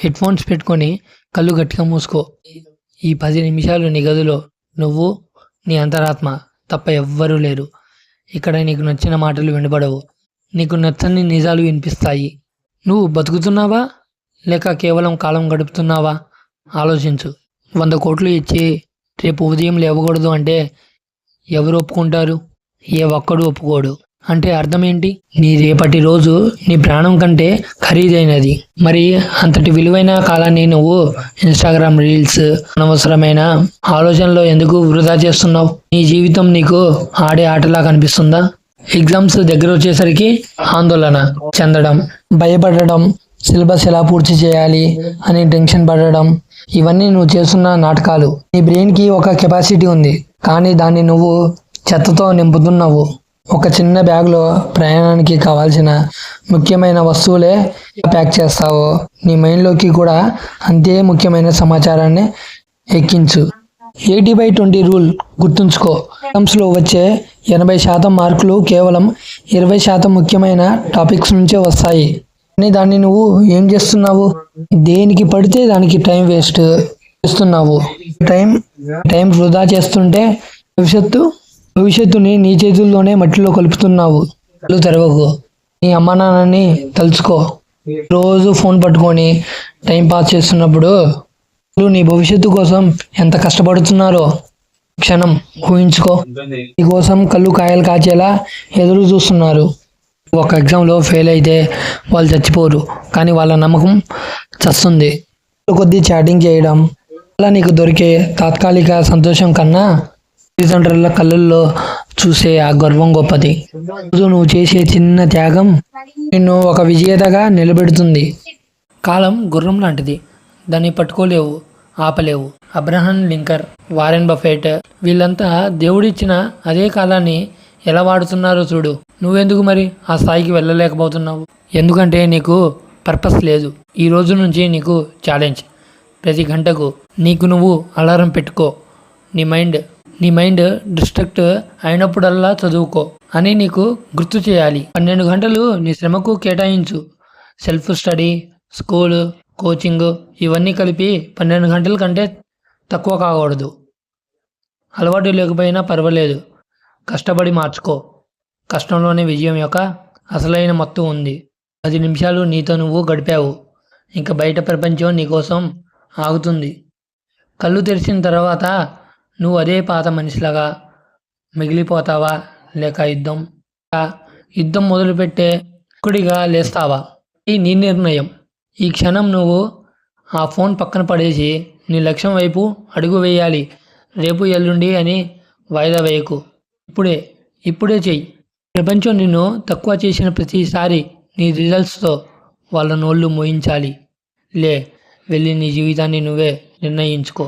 Headphones పెట్టుకొని కళ్ళు గట్టిగా మూసుకో. ఈ 10 నిమిషాలు నీ గదిలో నువ్వు, నీ అంతరాత్మ తప్ప ఎవ్వరూ లేరు. ఇక్కడ నీకు నచ్చిన మాటలు వినబడవు, నీకు నచ్చని నిజాలు వినిపిస్తాయి. నువ్వు బతుకుతున్నావా లేక కేవలం కాలం గడుపుతున్నావా ఆలోచించు. 100 కోట్లు ఇచ్చి రేపు ఉదయం లేవకూడదు అంటే ఎవరు ఒప్పుకుంటారు? ఏ ఒక్కడు ఒప్పుకోడు. అంటే అర్థం ఏంటి? నీ రేపటి రోజు నీ ప్రాణం కంటే ఖరీదైనది. మరి అంతటి విలువైన కాలాన్ని నువ్వు ఇన్స్టాగ్రామ్ రీల్స్, అనవసరమైన ఆలోచనలో ఎందుకు వృధా చేస్తున్నావు? నీ జీవితం నీకు ఆడే ఆటలా కనిపిస్తుందా? ఎగ్జామ్స్ దగ్గర వచ్చేసరికి ఆందోళన చెందడం, భయపడడం, సిలబస్ ఎలా పూర్తి చేయాలి అని టెన్షన్ పడడం, ఇవన్నీ నువ్వు చేస్తున్న నాటకాలు. నీ బ్రెయిన్కి ఒక కెపాసిటీ ఉంది, కానీ దాన్ని నువ్వు చెత్తతో నింపుతున్నావు. ఒక చిన్న బ్యాగ్లో ప్రయాణానికి కావాల్సిన ముఖ్యమైన వస్తువులే ప్యాక్ చేస్తావో, నీ మైండ్లోకి కూడా అంతే ముఖ్యమైన సమాచారాన్ని ఎక్కించు. 80/20 రూల్ గుర్తుంచుకో. ఎగ్జామ్స్లో వచ్చే 80% మార్కులు కేవలం 20% ముఖ్యమైన టాపిక్స్ నుంచే వస్తాయి. కానీ దాన్ని నువ్వు ఏం చేస్తున్నావు? దేనికి పడితే దానికి టైం వేస్ట్ చేస్తున్నావు. టైం వృధా చేస్తుంటే భవిష్యత్తుని నీ చేతుల్లోనే మట్టిలో కలుపుతున్నావు. కళ్ళు తెరవకు. నీ అమ్మా నాన్నని తలుచుకో. రోజు ఫోన్ పట్టుకొని టైం పాస్ చేస్తున్నప్పుడు నీ భవిష్యత్తు కోసం ఎంత కష్టపడుతున్నారో క్షణం ఊహించుకో. నీ కోసం కళ్ళు కాయలు కాచేలా ఎదురు చూస్తున్నారు. ఒక ఎగ్జామ్లో ఫెయిల్ అయితే వాళ్ళు చచ్చిపోరు, కానీ వాళ్ళ నమ్మకం చస్తుంది. కొద్ది చాటింగ్ చేయడం అలా నీకు దొరికే తాత్కాలిక సంతోషం కన్నా తల్లిదండ్రుల కళ్ళల్లో చూసే ఆ గర్వం గొప్పది. రోజు నువ్వు చేసే చిన్న త్యాగం నిన్ను ఒక విజేతగా నిలబెడుతుంది. కాలం గుర్రం లాంటిది, దాన్ని పట్టుకోలేవు, ఆపలేవు. అబ్రహాం లింకన్, వారెన్ బఫెట్ వీళ్ళంతా దేవుడిచ్చిన అదే కాలాన్ని ఎలా వాడుతున్నారో చూడు. నువ్వెందుకు మరి ఆ స్థాయికి వెళ్ళలేకపోతున్నావు? ఎందుకంటే నీకు పర్పస్ లేదు. ఈ రోజు నుంచి నీకు ఛాలెంజ్. ప్రతి గంటకు నీకు నువ్వు అలారం పెట్టుకో. నీ మైండ్ డిస్ట్రాక్ట్ అయినప్పుడల్లా చదువుకో అని నీకు గుర్తు చేయాలి. 12 గంటలు నీ శ్రమకు కేటాయించు. సెల్ఫ్ స్టడీ, స్కూలు, కోచింగ్ ఇవన్నీ కలిపి 12 గంటల కంటే తక్కువ కాకూడదు. అలవాటు లేకపోయినా పర్వాలేదు, కష్టపడి మార్చుకో. కష్టంలోనే విజయం యొక్క అసలైన మత్తు ఉంది. 10 నిమిషాలు నీతో నువ్వు గడిపావు, ఇంకా బయట ప్రపంచం నీకోసం ఆగుతుంది. కళ్ళు తెరిచిన తర్వాత నువ్వు అదే పాత మనిషిలాగా మిగిలిపోతావా లేక యుద్ధం మొదలుపెట్టే కుడిగా లేస్తావా? ఈ నీ నిర్ణయం. ఈ క్షణం నువ్వు ఆ ఫోన్ పక్కన పడేసి నీ లక్ష్యం వైపు అడుగు వేయాలి. రేపు ఎల్లుండి అని వాయిదా వేయకు. ఇప్పుడే చెయ్యి. ప్రపంచం నిన్ను తక్కువ చేసిన ప్రతిసారి నీ రిజల్ట్స్తో వాళ్ళ నోళ్ళు మోయించాలి. వెళ్ళి నీ జీవితాన్ని నువ్వే నిర్ణయించుకో.